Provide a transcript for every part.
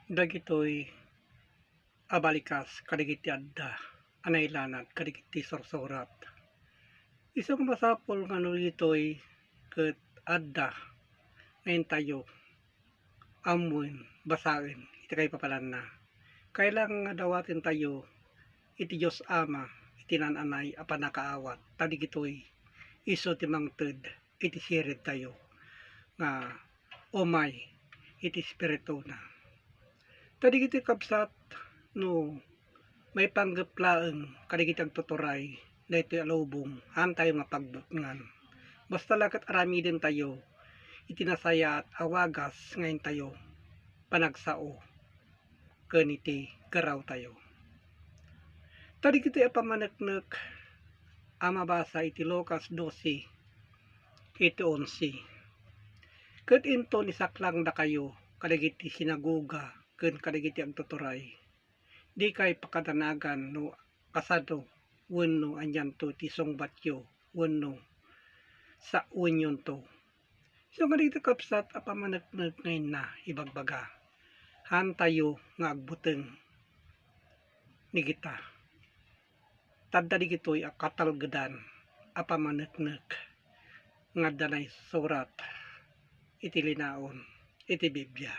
Dagitoy abalikas kadagiti adda anaylanad kadagiti sursurat. Isang masapol nga no ditoy ket adda ngayon tayo amuin basaen iti kay papalanna. Kailangan nga dawaten tayo iti Diyos Ama iti nananay a panakaawat tadigitoy isu ti mangted iti sirid tayo nga umay iti espiritu na. Tadigiti kabsat no may panggeplaeng kadagiti agtuturay daytoy alubong tayo nga pagbutngan. Basta lakat aramiden tayo iti nasaya at awagas ngayon tayo panagsao ken iti garaw tayo. Tadigiti apamaneknek a mabasa iti Lucas 12 iti 11. Ket into nisaklang da kayo kadagiti sinagoga ken kadagiti agtuturay. Di kay pakadanagan no kasado wenno anyan to ti sungbatyo wenno sa wenyon to. So kadagiti kapsat a pamaneknek ngayon na ibagbaga. Tayo nga agbuteng ni kita. Tadda digitoy a katalgedan a pamaneknek nga danay surat iti linaon iti Biblia.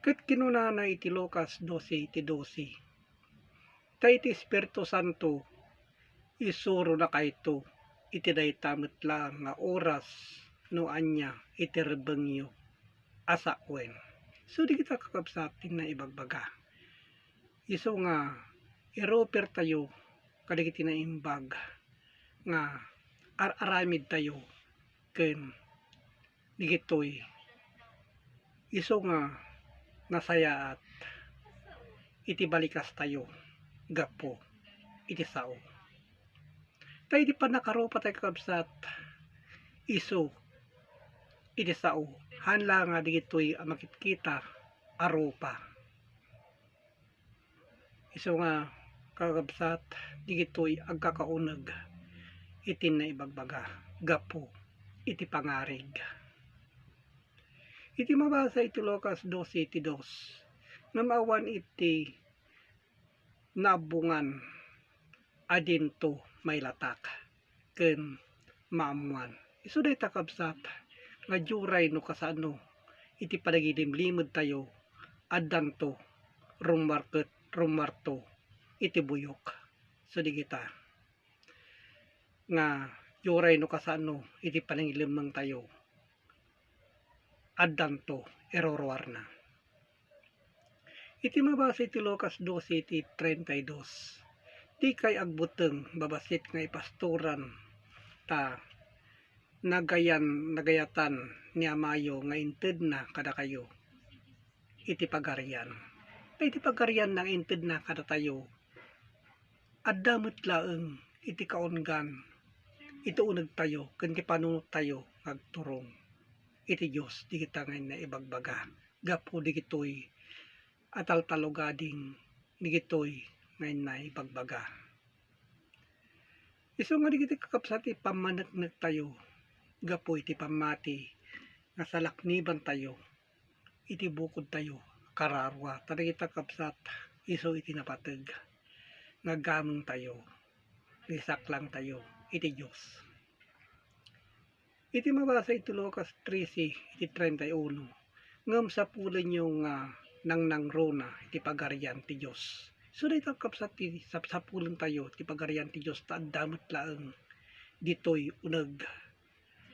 Ket kinunana iti Lucas 12 iti 12. Ta iti Espiritu Santo isuro na kayto iti dayta metlang nga oras no anya iti rebengyo asa wen. So di kita kakabsatin na ibagbaga. Isu nga iroper tayo kadagiti na imbag nga aramid tayo ken digitoy isu nga nasayaat iti balikas tayo gapo iti sao. Tayo di pa nakarupa tayo kakabsat isu iti sao hanla nga digitoy makitkita arupa. Isu nga kakabsat digitoy agkakauneg iti na ibagbaga gapo iti pangarig. Iti mabasa iti Lucas 12 iti 2 na maawan iti nabungan adinto may latak ken maamuan. Isu day takabsat nga juray no kasano iti panagilimlimed tayo addanto rumarto iti buyok. So di kita nga juray no kasano iti panagilimang tayo addanto erorwar na. Iti mabasa iti Lucas 12 iti 32. Di kay agbuteng babasit nga ipastoran ta nagayatan ni amayo nga inted na kada kayo iti pagarian. Iti pagarian na inted na kada tayo adda metlaeng iti kaunggan iti uneg tayo ken ti panunot tayo agturong iti Dios di kita ngayon na ibagbaga gapo digitoy ataltalogading digitoy ngayon na ibagbaga. Isu nga digiti kakabsat ipamaneknek tayo gapo iti pamati nga salakniban tayo iti bukod tayo kararwa tadagiti kakabsat isu iti napateg nga gameng tayo isaklang tayo iti Dios. Iti mabasa iti Lucas 13 iti 31 ngem sapulen yung nangrona iti pagarian ti Dios. So day kakabsat ti sapulen tayo ti pagarian ti Dios ta addamet laeng ditoy uneg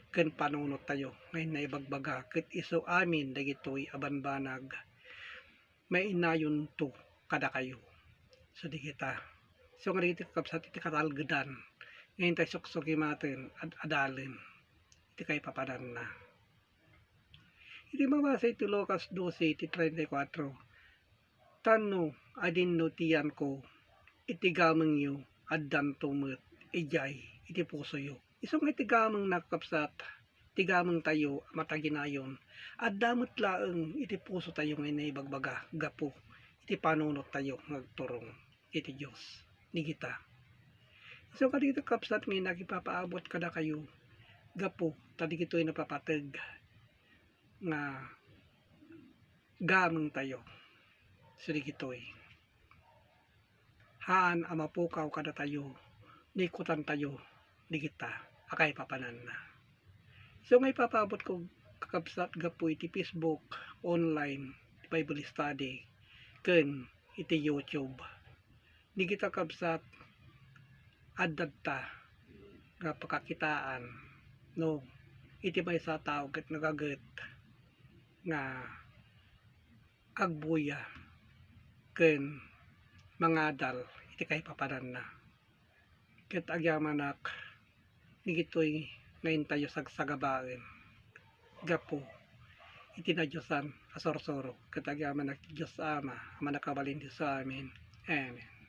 ken panunot tayo ngayon na ibagbaga ket isu amin dagitoy abanbanag mainayon to kada kayo. So di kita so nga dito kakabsat iti katalgedan ngayon tayo suksok maten adalen iti kay papanan na. Iti mabasa iti Lucas 12 iti 34. Tano adin no tiyan ko iti gameng yo addan tumet ijay iti puso yo. Isong iti gameng nakapsat iti gameng tayo mataginayon addamet laeng iti puso tayo ngayon na ibagbaga gapo iti panunot tayo ngagturong iti Dios ni kita. So kadito kapsat ngayon nagipapaabot kada kayo gapo tadigitoy napapateg nga gameng tayo surigitoy haan amapukaw kada tayo nikutan tayo di kita akay papanan na. So ngay papabot ko kakabsat gapu iti Facebook online Bible study ken iti YouTube di kita kabsat addad ta nga pakakitaan no iti may sa tao ket nagaget nga agbuya ken mangadal iti kay papanan na ket agyamanak digitoy ngayon tayo sagsagabaen gapo iti na Diyosan asorsoro ket agyamanak Diyos Ama manakabalin sa amin. Amen.